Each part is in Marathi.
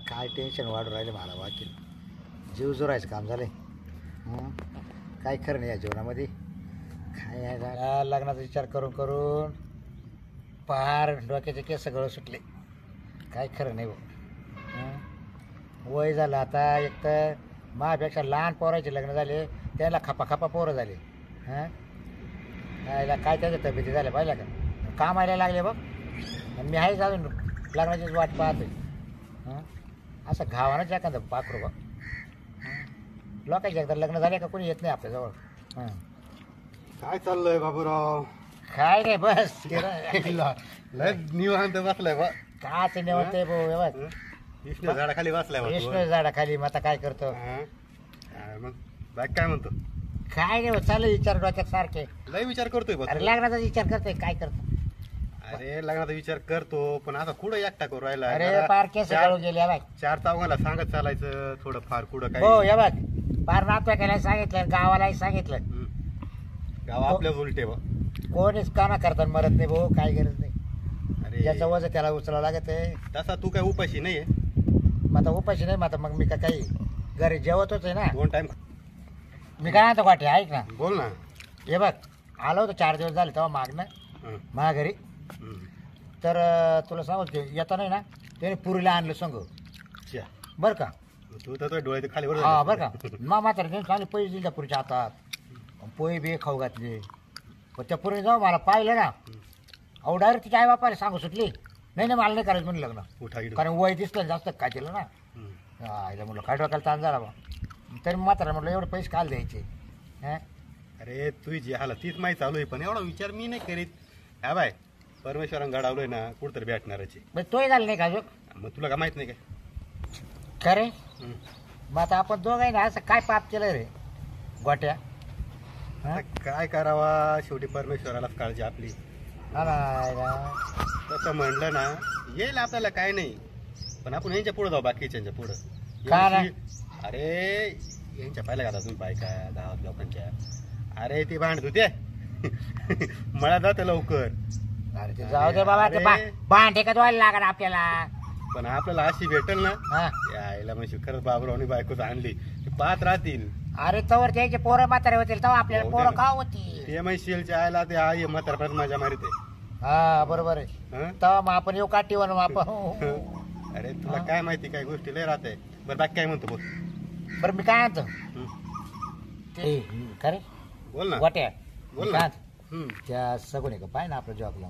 काय टेन्शन वाढून राहिले मला वाकील. जीव जोरायचं काम झालंय. काय खरं नाही या जीवनामध्ये. काय आहे लग्नाचा विचार करून करून पार डोक्याचे केस सगळं सुटले. काय खरं नाही वय झालं आता. एक तर माझ्यापेक्षा लहान पोराचे लग्न झाले, त्याला खपा पोरं झाले. काय त्याच्या तब्येती झाल्या पाहिल्या का. कामायला लागले बघ. आणि मी आहेच अजून लग्नाचीच वाट पाहतोय. असं घावानंच एखादं पाखरू बघ. लोकांचे एकदा लग्न झाले का कोणी येत नाही आपल्याजवळ. काय चाललंय बाबूराव? काय नाही बस निवांत बसलाय बा. काच नेवते भाऊ. विष्णू झाडाखाली बसलाय बा. विष्णू झाडाखाली. मग आता काय करतो. मग बाकी काय म्हणतो? काय नाही चालू विचार डोक्यात सारखे. लय विचार करतोय बा. अरे लग्नाचा विचार करतोय. काय करतो? अरे लग्नाचा विचार करतो पण आता कुठं एकटा करू राहिला. अरे पार केस गळून गेले बाय. चार चौघाला सांगत चालायचं थोडं फार कुठं काय. हो हे बघ पार नातवाईकाला सांगितलं, गावालाही सांगितलं. गाव आपल्याच उलटे बा. कोणीच काना करतात मरत नाही भाऊ. काय गरज नाही. अरे ज्याचं वजन त्याला उचलावं लागत आहे. तसा तू काय उपाशी नाहीये. मग आता उपाशी नाही. मग आता मग मी का काही घरी जेवतच आहे ना. 2 टाइम. मी काय म्हणतो वाटे ऐक ना. बोल ना. हे बघ आलो होतो 4 दिवस झाले तेव्हा मागणं माझ्या घरी. तर तुला सांगतो येता नाही ना त्याने पुरीला आणलं संग बरं का. तू तर डोळे खाली वर. हा बरं का. मग मात्र त्यांनी चांगले पैसे दिले त्या पुरीच्या हातात. पोहे बे खाऊ घातले. पण त्या पुरीने जाऊ मला पाहिलं ना. अहो डायरेक्ट तिच्या आई बापाला सांगू सुटली. नाही मला नाही करायचं म्हणून लग्न. कारण वय दिसलं जास्त काय केलं ना. आईला म्हटलं काय डोक्याला ताण झाला बा. तरी मात्र म्हटलं एवढे पैसे काल द्यायचे. अरे तुझी जी हालत तीच माहिती चालू आहे पण एवढा विचार मी नाही करीत. हा बाय परमेश्वरानं घडावलोय ना कुठतरी भेटणारची. तोही झालं नाही का अजून. मग तुला काय माहित नाही काय. खरे मग आता आपण दोघांनी असं काय पाप केलं रे गोट्या. काय करावा शेवटी परमेश्वरालाच काळजी आपली. तसं म्हणलं ना येईल आपल्याला काय नाही पण आपण यांच्या पुढे जाऊ बाकीच्या पुढं. अरे यांच्या पाहिलं का तुम्ही बायका गावात लोकांच्या. अरे ते भांडत होते मला जात लवकर. अरे ते जाऊ दे बाबा. ते भांडे का धुवायला लागणार आपल्याला. पण आपल्याला अशी भेटेल ना यायला म्हणजे खरंच बाबरावनी बायकोच आणली ते पाहत राहतील. अरे तवर त्याचे पोरं म्हातारे होतील तेव्हा आपल्याला पोरं का होती. ते म्हशीलच्या आयला ते आई म्हातारपणात मजा मारिते. हा बरोबर आहे. तेव्हा मग आपण येऊ काठीवर आपण. अरे तुला काय माहिती काय गोष्टी लय राहते. बरं बाकी काय म्हणतो बोल. बरं मी काय म्हणतो ते खरे बोल ना. गोट्या बोल ना. त्या सगून आहे का पाय ना आपल्या जॉबला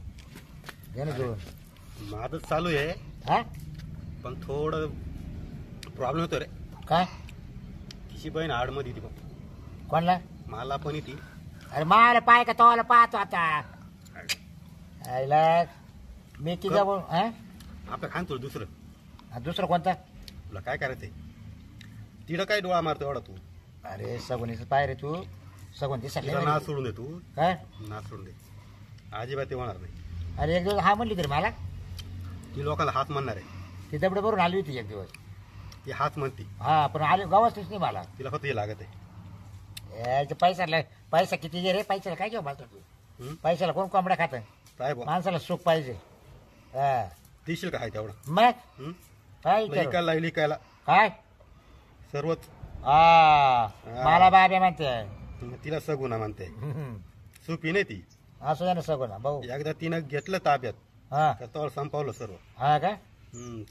घे ना जोडून. माझं चालू आहे हा पण थोडं प्रॉब्लेम होतो रे. काय तिची बहीण आडमध्ये ती बघ. कोणला. मला पण येते. अरे मला पाय का तवाला पाहतो आता. आईला मी तिच्या आपलं खान तुला दुसरं. दुसरं कोणता. तुला काय करायचंय तिला काय डोळा मारतो एवढा तू. अरे सगुनीच पाय रे तू. सगुन दिसत नाच सोडून दे तू. काय नाच सोडून दे अजिबात ते होणार नाही. अरे एक दिवस हा म्हणली तरी मला. ती लोकांना हात म्हणणार आहे. ती दबडे भरून आली होती एक दिवस. ती हात म्हणती. हा पण आली गावातच नाही मला. तिला फक्त हे लागत आहे. पैसा किती घे रे. पैशाला काय घेऊ मला तू. पैशाला कोण कोंबड्या खात. काय माणसाला सुख पाहिजे. देशील का आहे तेवढं. मग काय लिकायला लिकायला काय सर्वच. मला बाबे म्हणते. तिला सगुना म्हणते. सुपी नाही ती. असं आहे ना सगुना भाऊ. एकदा तिनं घेतलं ताब्यात त्यावर संपवलं सर्व. हा का.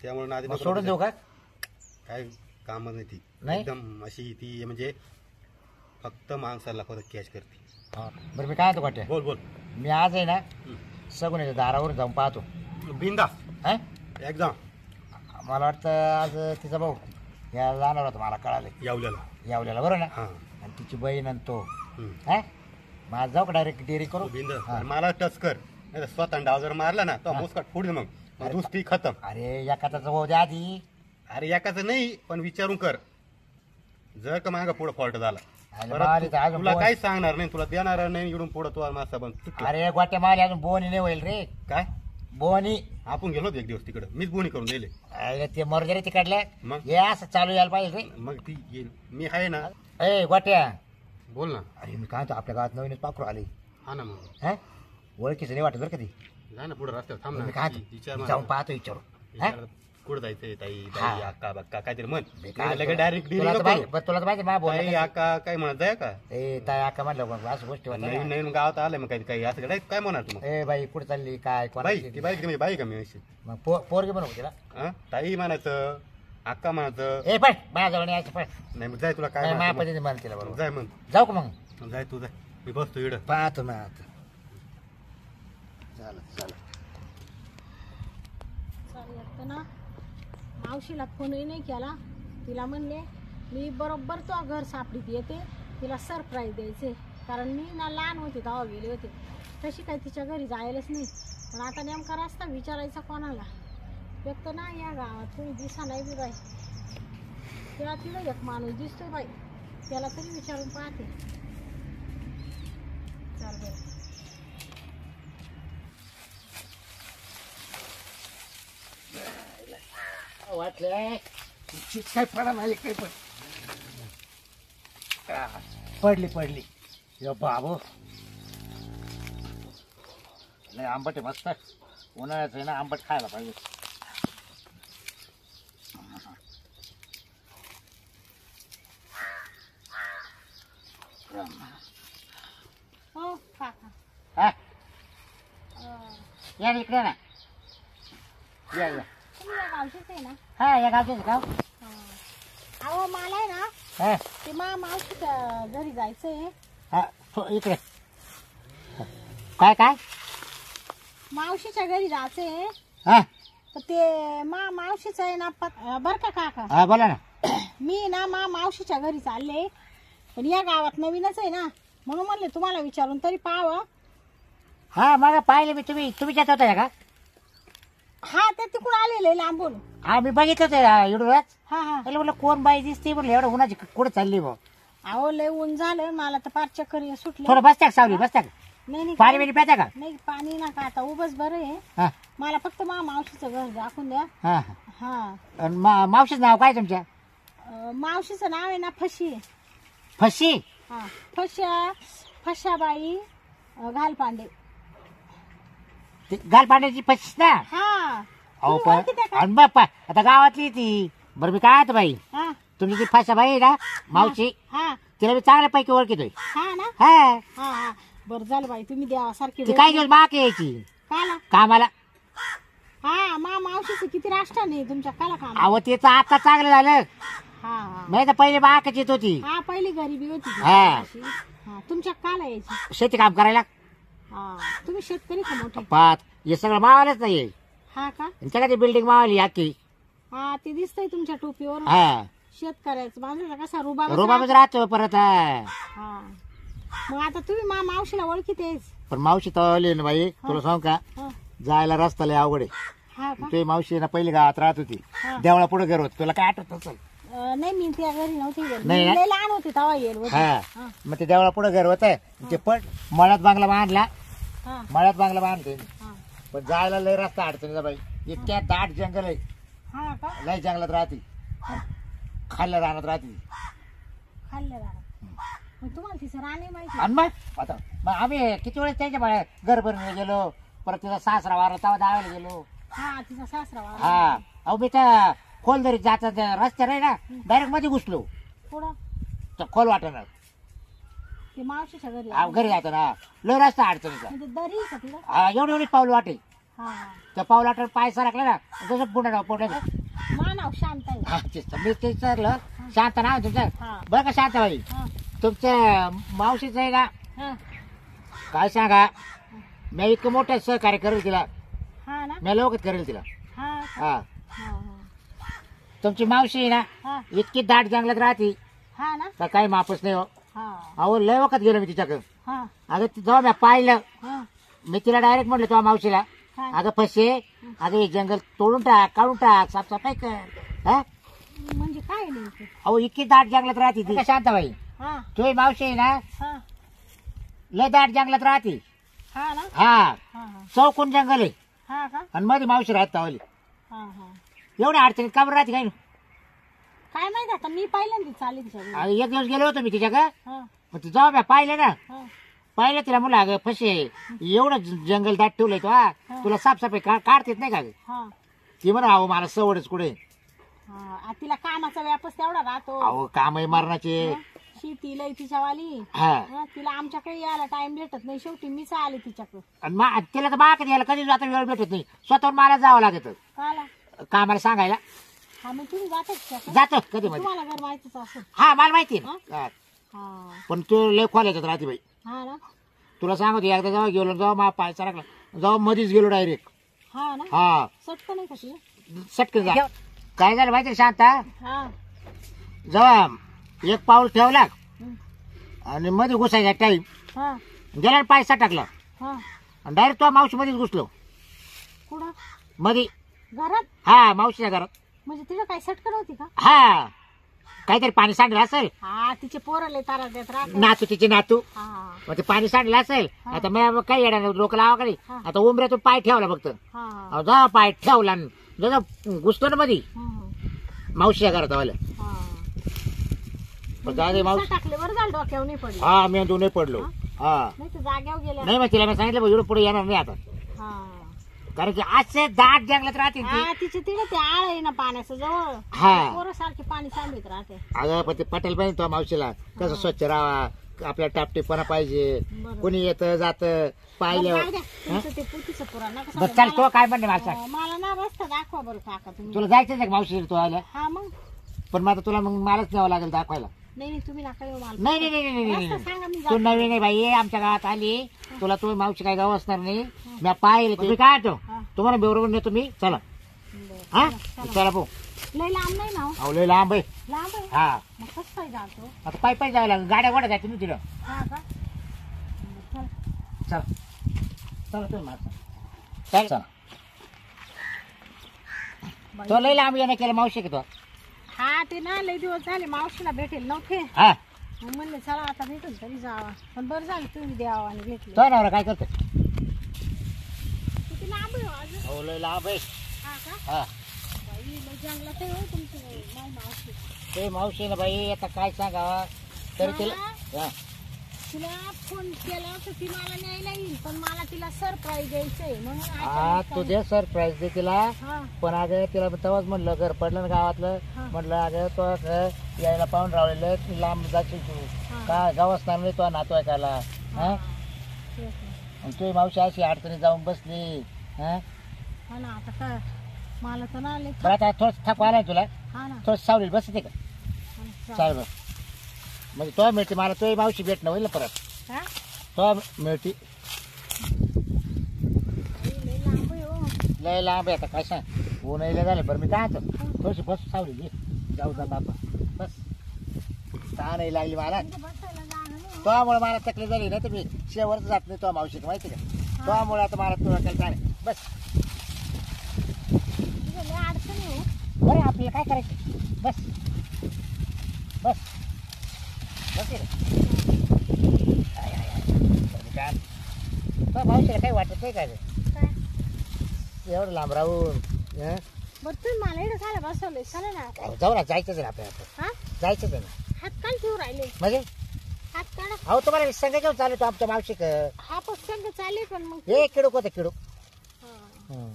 त्यामुळे नादी सोडून देऊ का. काय काम नाही ती. नाही एकदम अशी ती म्हणजे फक्त माणसाला फक्त कॅच करते. बरं मी काय म्हणतो वाटते. बोल बोल. मी आज आहे ना सगुनाच्या दारावर जाऊन पाहतो. बिंदास एकदम. मला वाटतं आज तिचा भाऊ यायला जाणार होता. मला कळालं यावल्याला बरोबर ना. आणि तिची बहीण आणि तो माझ जाऊ का डायरेक्ट डेअरी करू. मला टच कर नाही स्वतः डाव जर मारला ना तो मुस्काट फोडून मग दुसरी खतम. अरे एखादा भाऊ द्या आधी. अरे एकाच नाही पण विचारून कर. जर का मागा पुढे फॉल्ट झाला तुला काही सांगणार नाही. तुला देणार नाही इकडून पुढे तुला मासा बन. अरे गोट्या मारली अजून बोनी नाही होईल रे. काय बोनी. आपण गेलो एक दिवस तिकडे मीच बोनी करून दिले. अरे ते मरू रे तिकडल्या. मग हे असं चालू यायला पाहिजे रे. मग ती येईल मी आहे ना. ए गोट्या बोल ना. अरे मी काय आपल्या गावात नवीनच पाखरू आली. हा ना मग ओळखीचं नाही वाटत बरं कधी. नाही ना पुढे रस्त्यावर थांब मी ना. काय जाऊन पाहतो विचारू. कुठं जायचंय ताई हा. ताई अक्का बक्का काहीतरी म्हण काय लगेच डायरेक्ट तुला तर माहिती तुला तर माहिती मा बोल ताई अक्का काय म्हणत जाय का ए ताई अक्का म्हणलं मग असं गोष्टी होत्या नवीन ना. नवीन गावात आलंय मग काही काही असं काय म्हणणार तू मग ए बाई कुठे चालली काय बाई कोणाची ती बाई म्हणजे बाई का मी अशी मग पोरगी बनवू तिला हा? ताई म्हणायचं अक्का म्हणायचं ए पण माझ्याजवळ यायचं पण नाही मग जाय तुला काय माझ्या म्हणायचं पद्धतीने म्हण तिला मग. बरोबर जाय मग जाऊ का मग जाय तू जाय मी बसतो इकडं पाहतो मग आता झालं झालं चालेल तर ना मावशीला फोनही नाही केला तिला म्हणले मी बरोबर तो घर सापडीत येते तिला सरप्राईज द्यायचे कारण मी ना लहान होते तेव्हा गेले होते तशी काही तिच्या घरी जायलाच नाही पण आता नेमका रस्ता विचारायचा कोणाला एक तर ना या गावात कोणी दिसा नाही बी बाई तेव्हा तिला एक माणूस दिसतोय बाई त्याला तरी विचारून पाहते चाल बरं वाटलं चिट काय पडा नाही काही पण पडली पडली यो बाबू नाही आंबट आहे मस्त उन्हाळ्याचं आहे ना आंबट खायला पाहिजे हो काका हा अं, या ना इकडे ना या या तुम्ही या गावचीच आहे ना हा या गावचेच गाव अहो मला आहे ना हा ते मावशीच्या घरी जायचंय हा इकडे काय काय मावशीच्या घरी जायचंय हा तर ते मावशीचं आहे ना बर का काका हा बोला ना मी ना मावशीच्या घरी चालले पण या गावात नवीनच आहे ना म्हणून म्हणले तुम्हाला विचारून तरी पाहावं हा मग पाहिले मी तुम्ही जात होता का हा ते तिकडून आलेले लांबून हा मी बघितलं ते इडूनच हा हा त्याला म्हटलं कोण बाई दिसते म्हटलं एवढं उन्हाची कुठं चालली भाऊ अहो लय ऊन झालं मला तर पार चक्कर सुटले थोडं बसत्या का सावली बसत्या का नाही नाही पाणी बिणी प्यात्या का नाही पाणी नका आता उभंच बरं आहे हा मला फक्त मावशीचं घर दाखवून द्या हा हा आणि मावशीचं नाव काय तुमच्या मावशीचं नाव आहे ना फशी फशी हा फशाबाई घालपांडे गाल पाण्याची फशी ना हा अहो तुम्ही पण ओळखीता का? आणि मग आता गावातली ती बरं मी काय आता बाई हा तुमची ती फशा बाई आहे ना मावशी हा तिला मी चांगल्यापैकी ओळखीतोय हा ना हा हा हा बरं झालं बाई तुम्ही देवासारखी ती काय दिवस माग यायची काला कामाला हा मावशीचं किती राष्ट्र नाही तुमच्या काला काम अहो तिचं आता चांगलं झालं हा हा नाही तर पहिले बाकच येत होती हा पहिली गरिबी होती ती हा. अशी. हा तुमच्या काला यायची शेती काम करायला हा तुम्ही शेतकरी का मोठे पाच हे सगळं मावालाच नाही हा का सगळं ती बिल्डिंग मावाली अख्खी हा ते दिसतंय तुमच्या टोपीवर हा शेतकऱ्याचं बांधला कसा रुबाब रोबामध्ये राहतो परत हा मग आता तुम्ही मावशीला ओळखीतेच पण मावशी तवली ना बाई तुला सांग का हा जायला रस्ता लय अवघड आहे हा का तुझी मावशी ना पहिली गावात राहत होती हा. देवळा पुढे घर होत तुला काय आठवत असेल नाही मी त्या घरी नव्हती गेली. नाही मी ना? लय लहान होते तेव्हा येईल होते. हा हा मग ते देवळा पुढे घर होत ते पण मळ्यात बांगला बांधला हा मळ्यात बांगला बांधते हा पण जायला लय रस्ता अडचणीचा बाई इतक्या दाट जंगल आहे हा का लय जंगलात राहते खाल्ल्या रानात राहते खाल्लं राहणार मग तुम्हाला तिचं राणे माहिती आणि मग आता मग आम्ही किती वेळेस त्यांच्या घर भरून गेलो परत तिचा सासरा वारला तेव्हा दावायला गेलो हा तिचा सासरा वारला. हा अहो मी त्या खोलदरीत जाता रस्त्या नाही ना डायरेक्ट मध्ये घुसलो पुढं तर खोल वाटणार ते मावशीच्या घरी घरी जातो ना लय रस्ता अडचणीचा म्हणजे दरी का तिला एवढी एवढी पाऊल वाटे हा हा त्या पाऊल वाटेल पाय सरकला ना जसं पुढे पुढे मानाव शांत आहे मी ते सरलं शांत ना तुमचं हा बरं का शांत बाई हा तुमच्या मावशीचं आहे का हा काय सांगा मी इतकं मोठं सहकार्य करेल तिला हा ना मी लवकर करेल तिला हा हा हा तुमची मावशी आहे ना हा इतकी दाट जंगलात राहते हा ना तर काही मापच नाही हो हा अहो लय वखत गेलो मी तिच्याकडं हा अगं जेव्हा मी पाहिलं हा मी तिला डायरेक्ट म्हटलं तेव्हा मावशीला हा अगं फसे अगं हे जंगल तोडून टाक काढून टाक साफसफाई कर हा म्हणजे काय नाही अहो इतकी दाट जंगलात राहते ती शांताबाई हा तुझी मावशी आहे ना हा लय दाट जंगलात राहते हा ना हा हा हा चौकून जंगल आहे हा का आणि मध्ये मावशी राहत तावली हा हा एवढ्या अडचणीत का बरं राहते काय काय माहिती आता मी पहिल्यांदा चालली तिच्या घरी. अगं एक दिवस गेलो होतो मी तिच्याकडे हा मग ती जेव्हा मी पाहिलं ना हा पाहिलं तिला म्हणलं अगं फसे एवढं जंगल दाट ठेवलंय तो हा तुला साफसफाई काढता येत नाही का गं? हा ती म्हणा अहो मला सवडच कुठे. तिला कामाचा व्यापच तेवढा राहतो. अहो कामही मरणाचे. हं? शेती लय तिच्यावाली. हा हं? तिला आमच्याकडे यायला टाइम भेटत नाही. शेवटी मीच आले तिच्याकडे. आणि तिला तर बाकी यायला कधी आता वेळ भेटत नाही. स्वतःहून मला जावं लागत काला कामाला सांगायला. हा मग तुम्ही जाता तिच्याकडे? जातो कधी मध्ये. तुम्हाला घर माहितीच असं. हा मला माहिती आहे ना. हा. हा पण तू लय खोल येतात राहते बाई. हा ना. तुला सांगतो एकदा जेव्हा गेलो जेव्हा मा पाय सरकला जेव्हा मध्येच गेलो डायरेक्ट. हा ना. हा सटक नाही का तिला? सटकन जा. काय झालं माहिती शांता हा. जेव्हा एक पाऊल ठेवला हं. आणि मध्ये घुसायचा टाईम हा गेला पाय सटकला हा. आणि डायरेक्ट तो मावशी मध्येच घुसलो कुठं? मध्ये. घरात? हा मावशीच्या घरात. म्हणजे तिला काही सटकन होती का? हा काहीतरी पाणी सांडलं असेल. हा तिचे पोरं लय तारा देत राहतात. नातू तिचे नातू हा मग ते पाणी सांडलं असेल. हा. आता मी काही येणार डोकं लावाकडे. हा. आता उमऱ्यातून पाय ठेवला फक्त. हा जा पाय ठेवला जसं घुसतो ना मध्ये हं. मावशीच्या घरात आल्या. हा. पण जाऊ दे मावशी. टाकले बरं झालं डोक्यावर नाही पडली. हा मी दोन्ही पडलो. हा नाही तर जाग्यावर गेल्या. नाही मग तिला मी सांगितलं एवढं पुढे येणार नाही आता. हा कारण की असे दाट जंगलात राहते ती. हा तिचे तिकडे ते आळ आहे ना पाण्याचं जवळ. हा. पोरं सारखे पाणी सांडत राहते. अगं पण ते पटेल पाहिजे तो मावशीला कसं स्वच्छ राहावा. आपल्या टापटीपणा पाहिजे. बरोबर. कोणी येतं जात पाहिलं. बरं, जाऊ द्या. तुमचं ते पुतीचं पुराण नका बस सांगू. चाल तो काय म्हणणे मला सांग. मला ना रस्ता दाखवा बरं काका तुम्ही. तुला जायचंच आहे का मावशी तो आल्या. हा मग पण मग आता तुला मग मलाच न्यावं लागेल दाखवायला. नाही नाही तुम्ही नका येऊ मला. नाही नाही नाही नाही रस्ता नाही सांगा मी तू जाते. नवीन आहे बाई आमच्या गावात आली. तुला तुम्ही मावशी काय गाव असणार नाही. मी पाहिलं तुम्ही काय आठव हा. तुम्हाला बरोबर नेतो मी. चला बरं. हा चला. चला भाऊ. लय लांब नाही ना हो. अहो लय लांब आहे. लांब आहे. हा मग कसं काय जातो? आता पायी पायी जावं लागेल. गाड्या गोड्या जायचं मी तिला. हा का? बरं, चला. चला चला तुम्ही माझं चला. बाई. तो लय लांब येणं केलं मावशी की तो. हा ते ना लय दिवस झाले मावशीला भेटेल नव्हते. हा मग म्हणले चला आता भेटून तरी जावा. पण बरं झालं तुम्ही द्यावा आणि भेटले. तो नवरा काय करतो. किती लांब आहे हो अजून? हो लय लांब आहे. हा का? हा बाई लय जंगलात आहे हो तुमची माय मावशी. ते मावशी ना बाई आता काय सांगावा तरी तिला. हा. तिला फोन केला तर ती मला न्यायला येईल पण मला तिला सरप्राईज द्यायचंय म्हणून हा अचानक तू दे सरप्राईज दे तिला. हा पण अगं तिला तेव्हाच म्हणलं घर पडलं ना गावातलं. हा. म्हटलं अगं तो यायला पाहून राहिलेलं लांब जाशील तू. हा. का गाव असणार नाही तो नातू ऐकायला. हा तेच ना. आणि तुझी मावशी अशी अडचणी जाऊन बसली. हा हा ना आता काय मला तर ना आले. बरं आता थोडं थकवा आलाय तुला. हा ना. थोडं सावलीत बसते का. हा, चालेल. चालेल म्हणजे तो मिळते मला तुझी मावशी भेटणं होईल ना परत. हा? तो मिळते बाई, लय लांब आहे हो. लय लांब आहे आता काय सांग. ऊन यायला झालं बरं मी काय म्हणतो थोडीशी बस सावली घे. जाऊ जात आपण बस. नाही लागली मला. इथं बसायला जाणं नाही. त्यामुळे मला तकलीफ झाली नाही तर मी शेवटच जात नाही तो मावशी माहिती का. त्यामुळे आता मला तुला काही काय नाही. बस इथं लय अडचण आहे हो. बरं आपल्याला काय करायचं. बस बस बस रे. काय तो मावशीला काही वाटत नाही काय काय? एवढं लांब राहून. हं? बरं तुम्ही मला इकडे खायला बसवले चला ना. जाऊ ना जायचंच आहे ना आपल्याला. हा जायचंच आहे ना हात काल ठेवू राहिले. म्हणजे हात काढा. अहो तुम्हाला संघ घेऊन चालू तो आमच्या मावशीक. हा प्रसंग चालेल पण मग हे किडूक होतं किडूक. हा.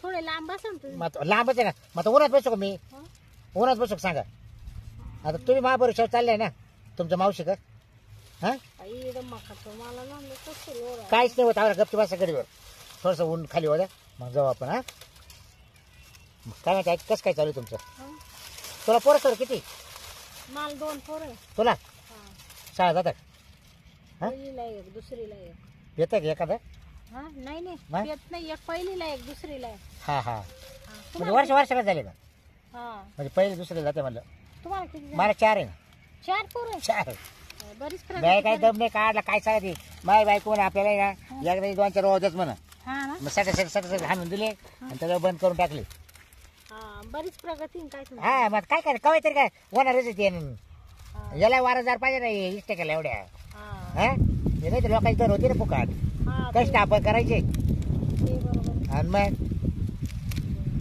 थोडे लांब बसा ना तुम्ही. मग लांबच आहे ना. मग आता उन्हात बसू का मी. हा? उन्हात बसू का सांगा. आता तुम्ही महाबळेश्वर चाललाय ना तुमच्या मावशी का. हा बाई, इकडं मकाचं मला ना लय कसं लोळ आहे. काहीच नाही होत. आम्हाला गप्पी बसा गडीवर थोडंसं ऊन खाली होत्या मग जाऊ आपण. हा काय माहिती कसं काय चालू आहे तुमचं. हा? तुला पोरं सर किती मला 2 पोरं आहे. तुला हा. शाळा जातात. हा? पहिलीला एक दुसरीला एक. येतं का एखादं. हा नाही नाही? नाही येत नाही. एक पहिलीला एक दुसरीला एक. हा हा हा. म्हणजे वर्षाला झाले का. हा म्हणजे पहिले दुसरे जाते म्हणलं. तुम्हाला किती झाले? मला 4 आहे ना. 4 पोरं आहे. 4 बरीच बाय प्रगती काय झाली. दम नाही काढला काय सांगते माय बायको म्हणे आपल्याला ना एकदा 2-4 रोजच म्हणा. हा ना. मग सट हाणून दिले आणि त्याला बंद करून टाकले. हा बरीच प्रगती आहे काय तुम्ही. हा मग काय कवाय तरी काय होणारच आहे ते. हा. याला वारसदार पाहिजे नाही इष्ट केला एवढ्या. हा. हा हे नाही तर लोकांची तर होती ना फुकाट. हा, कष्ट आपण करायचे ते बरोबर. आणि मग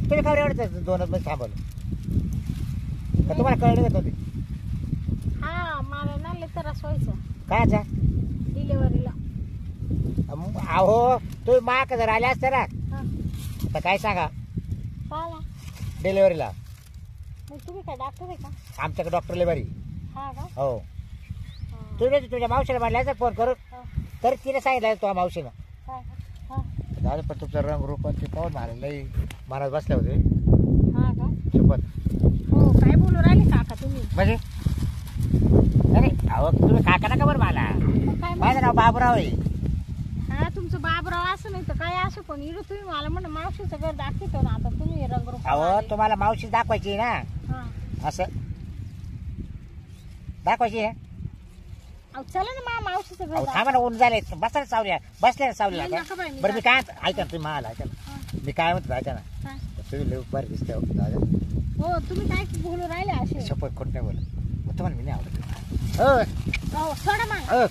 तुम्ही काय एवढं 2च मध्ये थांबवलं का तुम्हाला कळलं का होते. हा मला ना लय त्रास व्हायचा कायचा डिलिव्हरीला. अहो तुम्ही माक जर आले असते ना हा. तर काय सांगा पाहा डिलिव्हरीला. मग तुम्ही काय डॉक्टर आहे का? आमच्याकडे डॉक्टरला बरी. हा का? हो. हा. तुम्ही तुझ्या मावशीला म्हटलं फोन करू हा. तर तिने सांगितलं तुझ्या मावशीनं. काय? हा. दादा पण तुमचं रंग रूप आणि ते पाहून मला लई मनात बसले होते हा का? चुपत. हो काय बोलू राहिले काका तुम्ही? म्हणजे नाही अहो तुम्ही काका नका बरं मला. मग काय माझं नाव बाबूराव आहे. हा तुमचं बाबराव असं नाही तर काय असं पण इकडं तुम्ही मला म्हणा मावशीचं घर दाखवतो ना आता तुम्ही रंगरूप अहो तुम्हाला मावशी दाखवायची ना हा. असं दाखवायची ना. अहो चला ना मावशीचं घर अहो दाखव. थांबा ना ऊन झाले बसा ना सावल्या बसल्या ना सावलीला नाही, आता. नका बाई, मी बरं मी काय ऐका ना तुम्ही मला ऐका ना. हा. मी काय म्हणतो ऐका ना काय? तुम्ही लई बरं दिसते हो दादा. हो तुम्ही काय बोलू राहिले असे? शपथ खोट नाही बोलत मग तुम्हाला मी नाही आवडत. हो हो सोडा मला. हो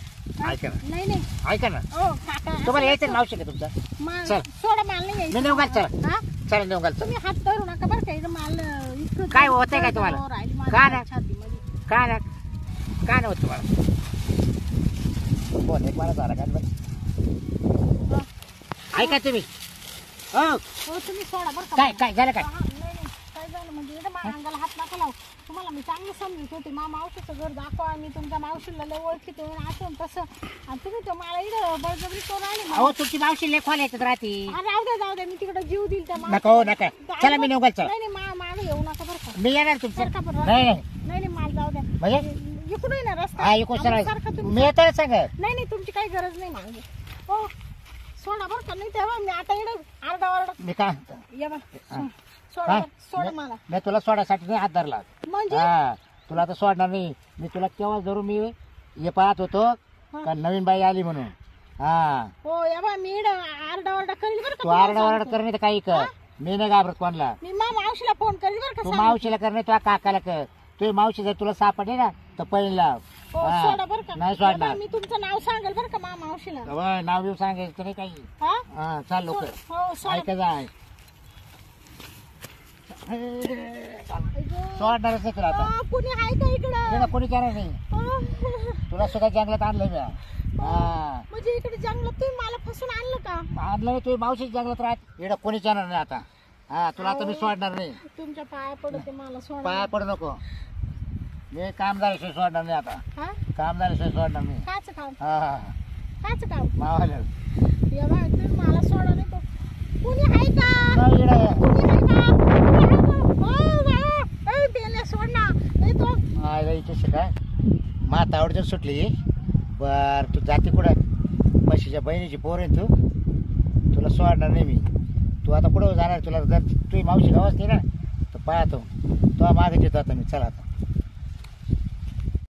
ऐका ना नाही नाही ऐका ना हो काका तुम्हाला यायचं ना मावशी का तुमचा. चल. सोडा माल नाही मी यायचं. नेऊ घाल चला. हा? चला नेऊ घाल चला. तुम्ही हात धरू नका बरं का इथं माल इतकं काय होतंय काय तुम्हाला? राहिली का ना? माझ्या छातीमध्ये. काय ना काय नव्हतं तुम्हाला. फोन एक मला झाला काय बरं. हा. ऐका तुम्ही. हो हो तुम्ही सोडा बरं का काय मला. काय झालं काय. हा, नाही नाही काय झालं म्हणजे इथं माझ्या अंगाला हात नका लावू. तुम्हाला मी चांगलं समजत होते मावशीचं घर दाखवा मी तुमच्या मावशीला लय ओळखीते असं आणि तसं आणि तुम्ही तर मला इथं बळजबरी करून आले मला. अहो तुमची मावशी लय खोल येतात राहते. हा, जाऊ द्या मी तिकडे जीव देईल त्या नका हो नका. चला मी नेऊ घाल चला. नाही नाही मागं येऊ नका बरं का. मी येणार तुमचं. सारखा बरं नाही नाही नाही नाही मला जाऊ द्या म्हणजे इकडून आहे ना रस्ता हा इकडून आम्हाला सरळ सारखा तुम्ही मी येतो सांगत. नाही नाही तुमची काही गरज नाही मागे हो सोडा बरं का नाही तेव्हा मी आता इकडे अर्धा वारडा मी काय म्हणतो. या बा हा. सोडा हा? बरं, सोडा मला मी तुला सोडायसाठी नाही हात धरला. म्हणजे हा तुला आता सोडणार नाही. मी तुला केव्हा धरू मी हे पाहत होतो का नवीन बाई आली म्हणून. हा हो या बा मी इकडे आरडा वारडा करेल बरं का तू तुम्हाला आरडा वरडा सांगते. कर नाही तर काही कर. मी नाही घाबरत कोणाला. मी मावशीला फोन करेल बरं का तू सांगते. मावशीला कर नाही तुझ्या काकाला कर. तुझी मावशी जर तुला सापडली ना तर पहिलं लाव. हो हा. सोडा बरं का नाही या बा, सोडणार. मी तुमचं नाव सांगेल बरं का मावशीला अवं, नाव येऊ सांगायचं नाही काही. हा हा चाल लोक हो सोडा ऐका जाय सोडणारच नाही तुला आता. कुणी आहे का इकडं तुला कोणी करणार नाही. हा. तुला सुद्धा जंगलात आणलंय मी. हा म्हणजे इकडे जंगलात तुम्ही मला फसून आणलं का? आणलं नाही तुझी मावशी जंगलात राहत इकडं कोणीच येणार नाही आता. हा तुला आता मी सोडणार नाही. तुमच्या पाया पडते मला सोडा पाया पडू नको. मी काम झाल्याशिवाय सोडणार नाही आता. हा काम झाल्याशिवाय सोडणार नाही. काच काम हा हा काच काम मावाला या बाय तुम्ही मला सोडा नाही तर कुणी आहे का? नाही इकडं. कुणी आहे का? कुणी आहे का? ओ बा ए बेले सोड ना नाही तो आयला इथे काय माता आवडचं सुटली. बर तू जाते कुठं. म्हशीच्या बहिणीची पोर आहे तू. तुला सोडणार नाही मी. तू आता कुठं जाणार. तुला जर तुझी मावशी गाव असते ना तर पाहतो तुला मागे येतो आता मी. चला आता